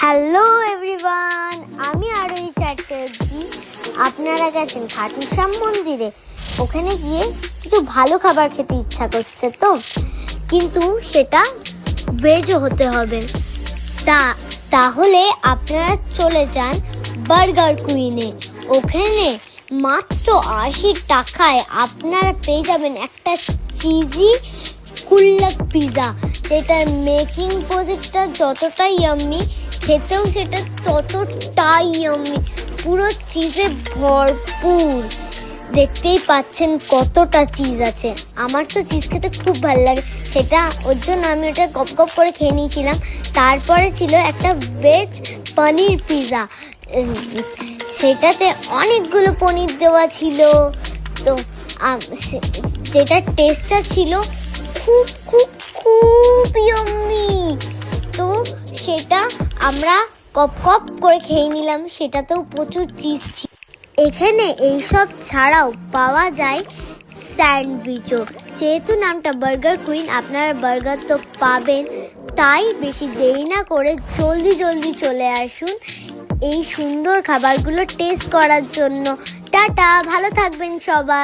Hello everyone, আমি আরোহী চ্যাটার্জি। আপনারা গেছেন খাটু শ্যাম মন্দিরে। ওখানে গিয়ে কিছু ভালো খাবার খেতে ইচ্ছা করছে তো, কিন্তু সেটা ভেজও হতে হবে। তাহলে আপনারা চলে যান বার্গার কুইনে। ওখানে মাত্র 80 টাকায় আপনারা পেয়ে যাবেন একটা চিজি কুল্লা পিৎজা, যেটার মেকিং প্রসেসটা যতটাই ইয়াম্মি, খেতেও সেটা ততটাই ইয়াম্মি। পুরো চিজে ভরপুর, দেখতেই পাচ্ছেন কতটা চিজ আছে। আমার তো চিজ খেতে খুব ভালো লাগে, সেটা ওর জন্য আমি ওটা গপ গপ করে খেয়ে নিয়েছিলাম। তারপরে ছিল একটা ভেজ পনির পিৎজা, সেটাতে অনেকগুলো পনির দেওয়া ছিল। তো যেটার টেস্টটা ছিল খুব খুব খুব ইয়াম্মি। তো সেটা আমরা কপ কপ করে খেয়ে নিলাম, সেটাতেও প্রচুর চিজ ছিল। এখানে এইসব ছাড়াও পাওয়া যায় স্যান্ডউইচও। যেহেতু নামটা বার্গার কুইন, আপনারা বার্গার তো পাবেন, তাই বেশি দেরি না করে জলদি চলে আসুন এই সুন্দর খাবারগুলো টেস্ট করার জন্য। টাটা, ভালো থাকবেন সবাই।